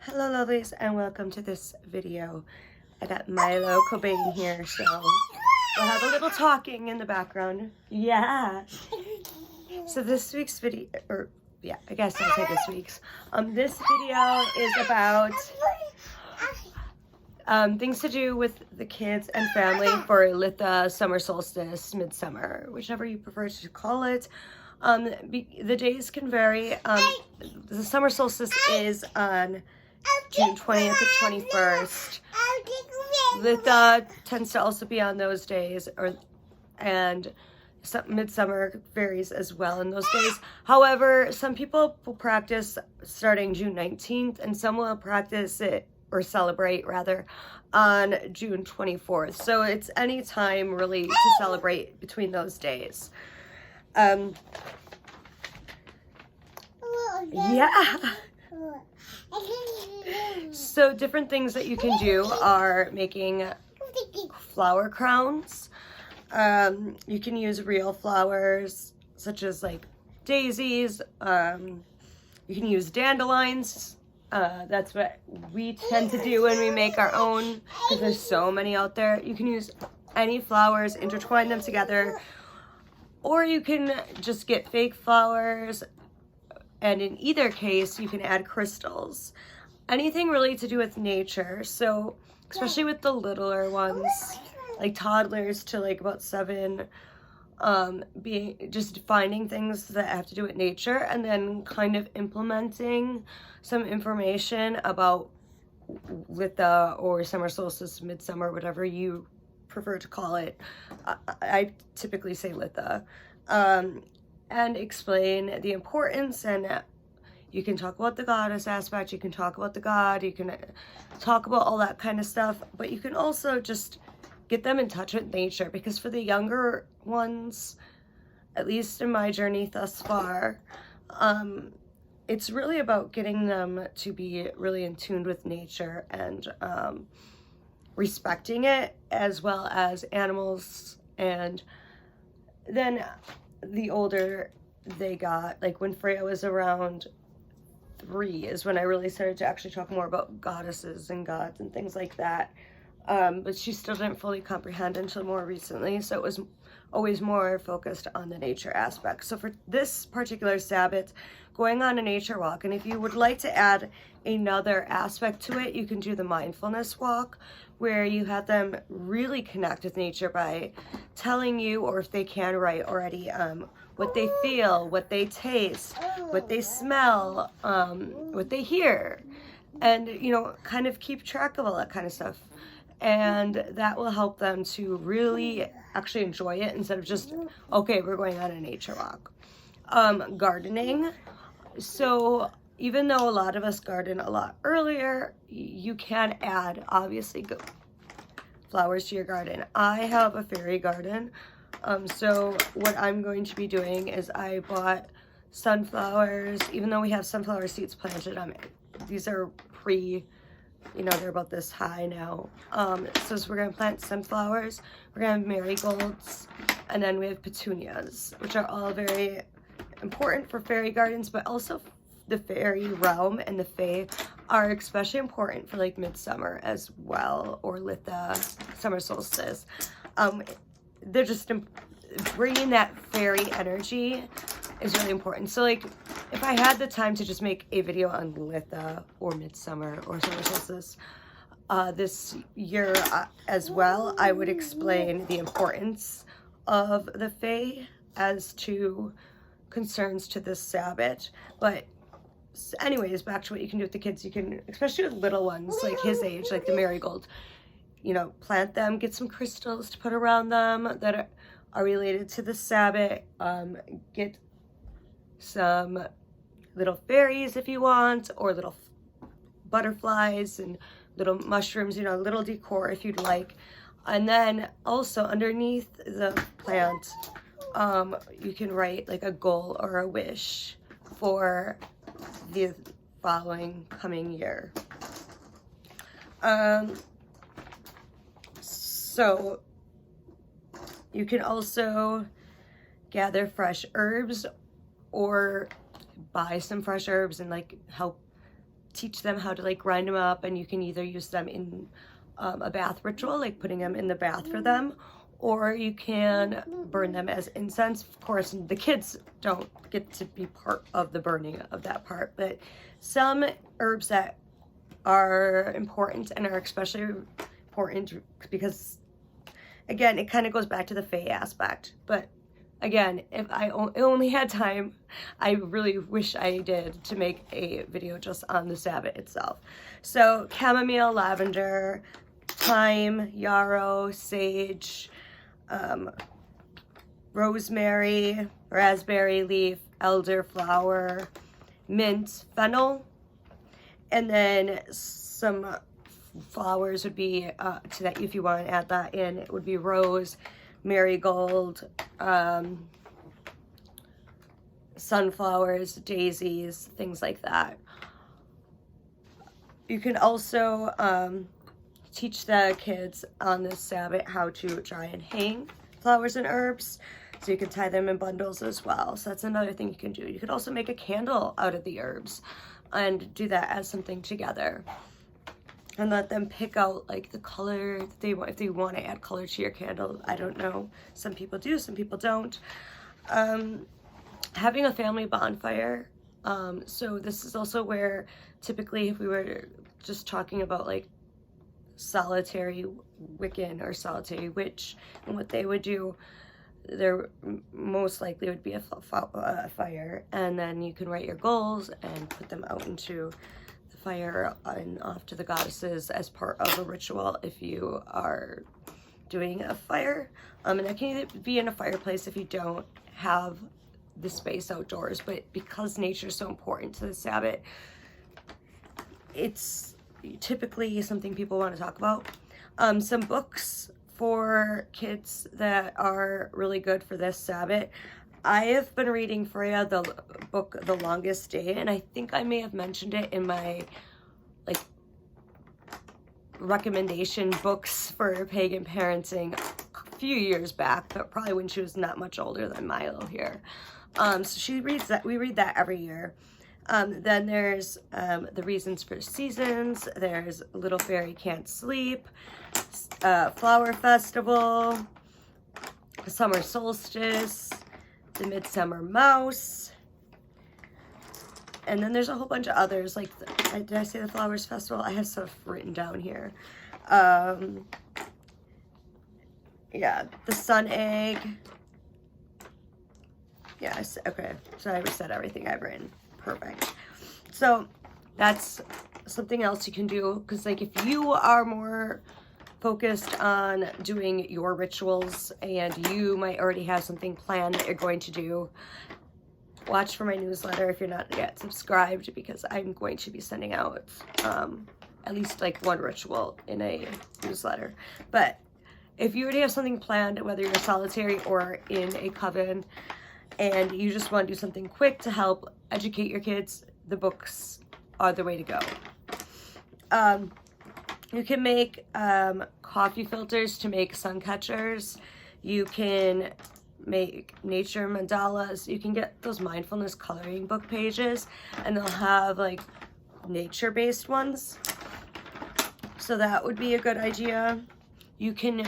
Hello lovelies and welcome to this video. I got Milo Cobain here, so we'll have a little talking in the background. Yeah. So this week's video, I guess I'll say this week's. This video is about things to do with the kids and family for Litha, summer solstice, midsummer, whichever you prefer to call it. The days can vary. The summer solstice is on June 20th to 21st. Litha tends to also be on those days, and midsummer varies as well in those days. However, some people will practice starting June 19th, and some will practice it, or celebrate rather, on June 24th. So it's any time really to celebrate between those days. Yeah. So different things that you can do are making flower crowns. You can use real flowers such as like daisies. You can use dandelions. That's what we tend to do when we make our own, because there's so many out there. You can use any flowers, intertwine them together, or you can just get fake flowers, and in either case you can add crystals. Anything really to do with nature, so especially with the littler ones, like toddlers to like about 7, just finding things that have to do with nature and then kind of implementing some information about Litha or summer solstice, midsummer, whatever you prefer to call it. I typically say Litha, and explain the importance, and you can talk about the goddess aspect, you can talk about the god, you can talk about all that kind of stuff, but you can also just get them in touch with nature, because for the younger ones, at least in my journey thus far, it's really about getting them to be really in tune with nature and respecting it, as well as animals. And then the older they got, like when Freya was around 3 is when I really started to actually talk more about goddesses and gods and things like that. But she still didn't fully comprehend until more recently, so it was always more focused on the nature aspect. So for this particular Sabbath, going on a nature walk, and if you would like to add another aspect to it, you can do the mindfulness walk, where you have them really connect with nature by telling you, or if they can write already, what they feel, what they taste, what they smell, what they hear, and kind of keep track of all that kind of stuff. And that will help them to really actually enjoy it, instead of just, okay, we're going on a nature walk. Gardening. So even though a lot of us garden a lot earlier, you can add, obviously, flowers to your garden. I have a fairy garden. So what I'm going to be doing is I bought sunflowers, even though we have sunflower seeds planted on it. These are they're about this high now. So we're going to plant sunflowers, we're going to have marigolds, and then we have petunias, which are all very important for fairy gardens, but also the fairy realm and the fae are especially important for like midsummer as well, or Litha, summer solstice. They're just bringing that fairy energy is really important. So like, if I had the time to just make a video on Litha or midsummer or summer solstice this year as well, I would explain the importance of the fae as to concerns to this Sabbath. But anyways, back to what you can do with the kids. You can, especially with little ones like his age, like the marigold, plant them, get some crystals to put around them that are related to the Sabbath. Get some little fairies if you want, or little butterflies and little mushrooms, little decor if you'd like. And then also underneath the plant, you can write like a goal or a wish for the following coming year. So you can also gather fresh herbs, or buy some fresh herbs and like help teach them how to like grind them up, and you can either use them in a bath ritual, like putting them in the bath for them, or you can burn them as incense. Of course, the kids don't get to be part of the burning of that part, but some herbs that are important and are especially important because, again, it kind of goes back to the fae aspect. But again, if I only had time, I really wish I did, to make a video just on the Sabbath itself. So chamomile, lavender, thyme, yarrow, sage, rosemary, raspberry leaf, elderflower, mint, fennel, and then some flowers would be to that, if you want to add that in, it would be rose, marigold, sunflowers, daisies, things like that. You can also teach the kids on this Sabbath how to dry and hang flowers and herbs, so you can tie them in bundles as well. So that's another thing you can do. You could also make a candle out of the herbs and do that as something together, and let them pick out like the color that they want, if they want to add color to your candle. I don't know, some people do, some people don't. Having a family bonfire, so this is also where typically, if we were just talking about like solitary Wiccan or solitary witch and what they would do, there most likely would be a fire, and then you can write your goals and put them out into the fire and off to the goddesses as part of a ritual if you are doing a fire. And that can either be in a fireplace if you don't have the space outdoors, but because nature is so important to the Sabbath, it's typically something people want to talk about. Some books for kids that are really good for this Sabbath. I have been reading Freya, the book The Longest Day, and I think I may have mentioned it in my like recommendation books for pagan parenting a few years back, but probably when she was not much older than Milo here. So she reads that, we read that every year. Then there's The Reasons for Seasons, there's Little Fairy Can't Sleep, Flower Festival, Summer Solstice, The Midsummer Mouse, and then there's a whole bunch of others, like, did I say the Flowers Festival? I have stuff written down here. Yeah, The Sun Egg. Yes, okay, so I said everything I've written. Perfect. So that's something else you can do, because like if you are more focused on doing your rituals and you might already have something planned that you're going to do, watch for my newsletter if you're not yet subscribed, because I'm going to be sending out at least like one ritual in a newsletter. But if you already have something planned, whether you're solitary or in a coven, and you just want to do something quick to help educate your kids, the books are the way to go. You can make coffee filters to make sun catchers. You can make nature mandalas. You can get those mindfulness coloring book pages, and they'll have like nature-based ones. So that would be a good idea. You can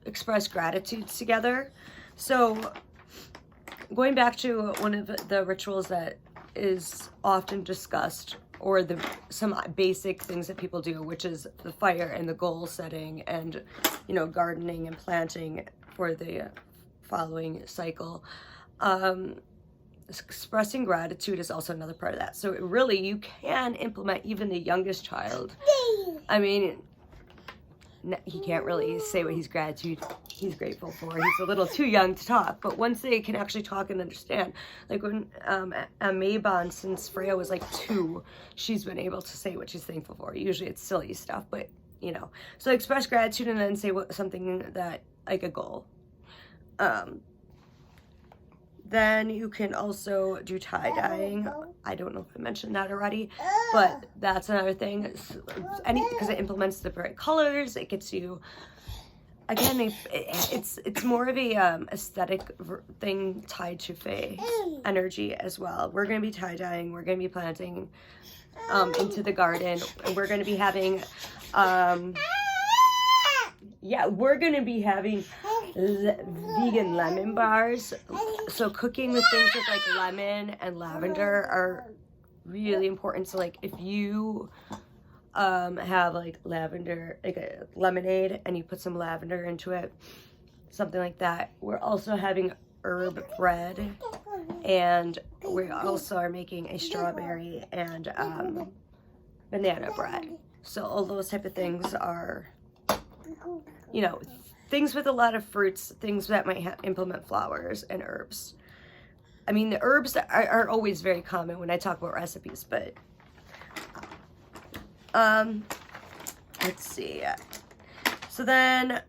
express gratitude together. So going back to one of the rituals that is often discussed, or some basic things that people do, which is the fire and the goal setting and, you know, gardening and planting for the following cycle. Expressing gratitude is also another part of that. So really, you can implement even the youngest child. I mean, he can't really say what he's grateful for. He's a little too young to talk, but once they can actually talk and understand, like when Mabon, since Freya was like 2, she's been able to say what she's thankful for. Usually it's silly stuff, but you know, so express gratitude and then say something that, like a goal. Then you can also do tie-dyeing. I don't know if I mentioned that already, but that's another thing. Because it implements the bright colors, it gets you again, it's more of a aesthetic thing tied to fae energy as well. We're going to be tie-dyeing, we're going to be planting into the garden, and we're going to be having we're going to be having vegan lemon bars. So cooking with things with like lemon and lavender are really important. So like if you have like lavender, like a lemonade, and you put some lavender into it, something like that. We're also having herb bread, and we also are making a strawberry and banana bread. So all those type of things are, you know, things with a lot of fruits, things that might implement flowers and herbs. I mean, the herbs are always very common when I talk about recipes, but let's see. So then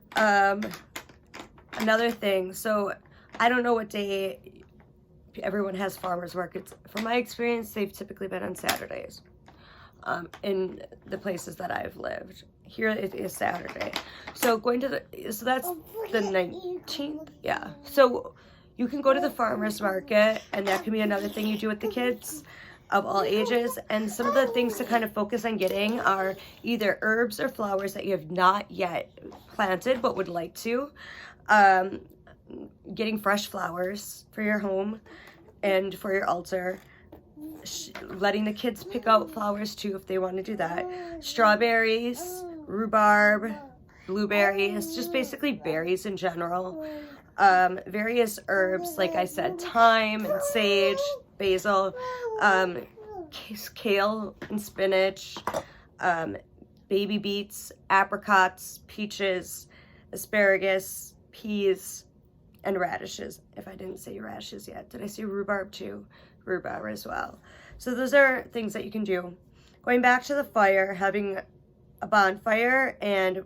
another thing, so I don't know what day everyone has farmers markets. From my experience, they've typically been on Saturdays in the places that I've lived. Here it is Saturday. So so that's the 19th. Yeah. So you can go to the farmer's market, and that can be another thing you do with the kids of all ages. And some of the things to kind of focus on getting are either herbs or flowers that you have not yet planted but would like to. Getting fresh flowers for your home and for your altar. Letting the kids pick out flowers too if they want to do that. Strawberries, rhubarb, blueberries, just basically berries in general. Various herbs, like I said, thyme and sage, basil, kale and spinach, baby beets, apricots, peaches, asparagus, peas, and radishes. If I didn't say radishes yet. Did I say rhubarb too? Rhubarb as well. So those are things that you can do. Going back to the fire, having a bonfire and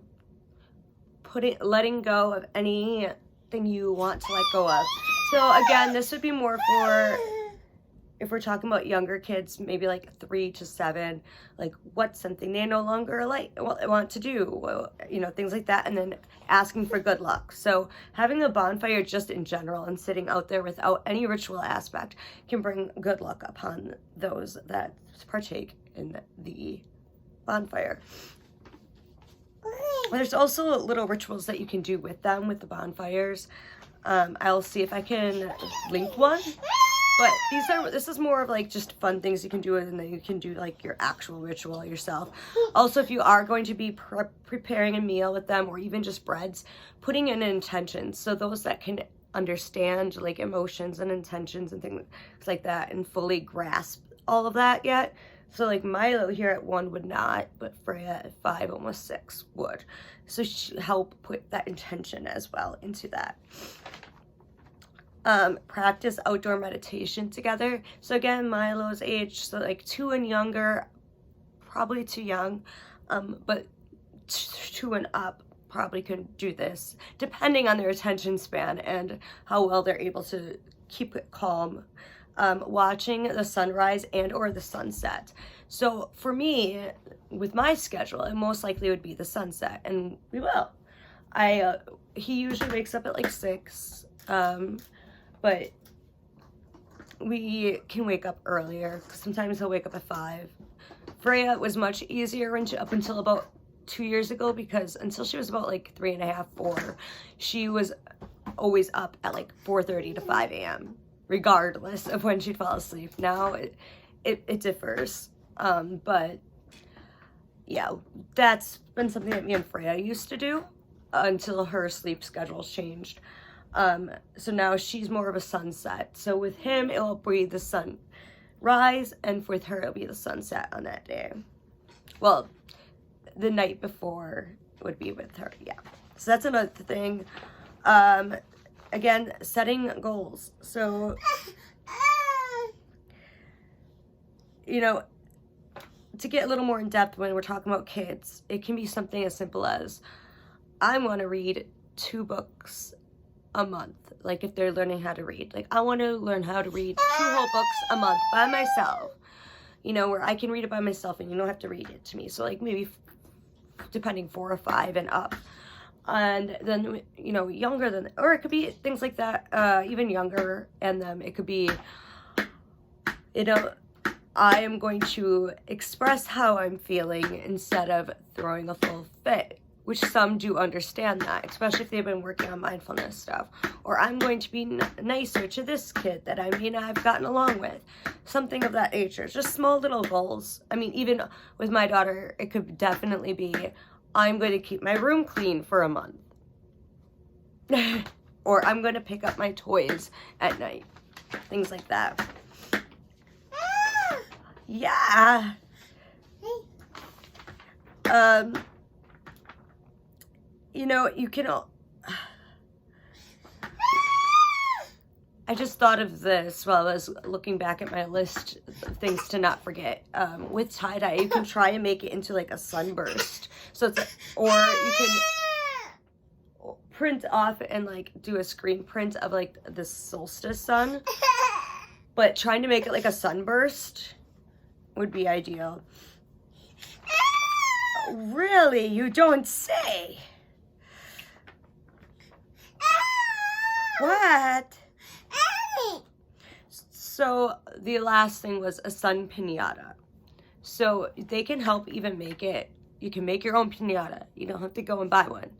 letting go of anything you want to let go of. So again, this would be more for if we're talking about younger kids, maybe like 3 to 7, like what's something they no longer want to do, you know, things like that, and then asking for good luck. So having a bonfire just in general and sitting out there without any ritual aspect can bring good luck upon those that partake in the bonfire. There's also little rituals that you can do with them, with the bonfires. I'll see if I can link one. But this is more of like just fun things you can do, and then you can do like your actual ritual yourself. Also, if you are going to be preparing a meal with them, or even just breads, putting in an intention. So those that can understand like emotions and intentions and things like that and fully grasp all of that yet. So like Milo here at 1 would not, but Freya at 5, almost 6 would. So help put that intention as well into that. Practice outdoor meditation together. So again, Milo's age, so like 2 and younger, probably too young, but 2 and up probably could do this, depending on their attention span and how well they're able to keep it calm. Watching the sunrise and or the sunset. So for me, with my schedule, it most likely would be the sunset, and we will. He usually wakes up at like 6, but we can wake up earlier. Sometimes he'll wake up at 5. Freya was much easier up until about 2 years ago, because until she was about like 3.5, 4, she was always up at like 4:30 to 5 a.m. regardless of when she'd fall asleep. Now it differs, but yeah, that's been something that me and Freya used to do until her sleep schedules changed. So now she's more of a sunset. So with him, it'll be the sunrise, and with her, it'll be the sunset on that day. Well, the night before would be with her, yeah. So that's another thing. Again, setting goals. So, you know, to get a little more in depth when we're talking about kids, it can be something as simple as, I want to read 2 books a month. Like if they're learning how to read, like I want to learn how to read 2 whole books a month by myself, you know, where I can read it by myself and you don't have to read it to me. So like maybe depending 4 or 5 and up. And then, you know, younger than, or it could be things like that, even younger, and then it could be, you know, I am going to express how I'm feeling instead of throwing a full fit, which some do understand that, especially if they've been working on mindfulness stuff. Or I'm going to be nicer to this kid that I mean I've gotten along with. Something of that nature. Just small little goals. I mean, even with my daughter, it could definitely be, I'm going to keep my room clean for a month. Or I'm going to pick up my toys at night. Things like that. Yeah. You know, you can, I just thought of this while I was looking back at my list of things to not forget. With tie-dye, you can try and make it into like a sunburst. So it's, or you can print off and like do a screen print of like the solstice sun. But trying to make it like a sunburst would be ideal. Really? You don't say? What? So the last thing was a sun piñata. So they can help even make it. You can make your own piñata. You don't have to go and buy one.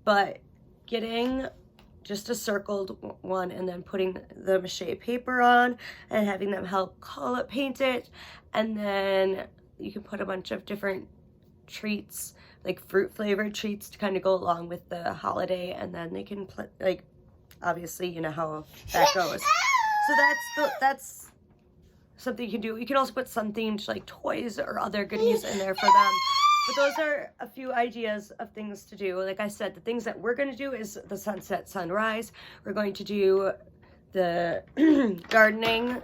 But getting just a circled one and then putting the mache paper on and having them help color paint it. And then you can put a bunch of different treats, like fruit flavored treats to kind of go along with the holiday. And then they can like, obviously, you know how that goes. So that's something you can do. You can also put some themed like toys or other goodies in there for them. But those are a few ideas of things to do. Like I said, the things that we're going to do is the sunset, sunrise. We're going to do the gardening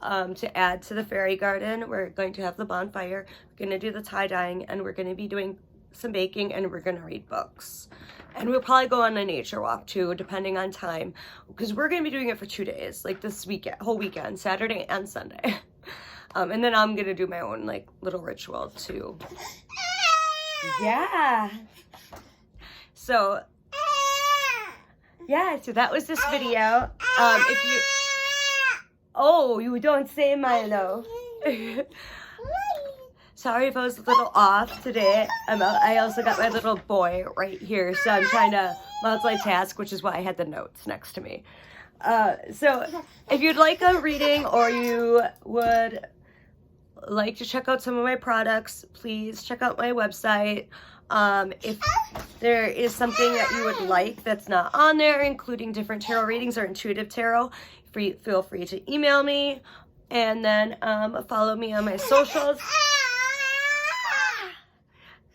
to add to the fairy garden. We're going to have the bonfire. We're going to do the tie-dyeing, and we're going to be doing some baking, and we're going to read books. And we'll probably go on a nature walk too, depending on time, because we're going to be doing it for 2 days, like this weekend, whole weekend, Saturday and Sunday. And then I'm going to do my own like little ritual too. Yeah. So, yeah, so that was this video. If you, oh, you don't say Milo. Sorry if I was a little off today. I also got my little boy right here, so I'm trying to multitask, which is why I had the notes next to me. So if you'd like a reading or you would like to check out some of my products, please check out my website. If there is something that you would like that's not on there, including different tarot readings or intuitive tarot, feel free to email me, and then follow me on my socials.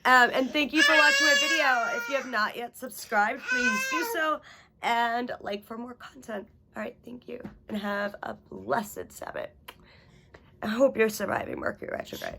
And thank you for watching my video. If you have not yet subscribed, please do so, and like for more content. All right, thank you, and have a blessed Sabbath. I hope you're surviving Mercury retrograde.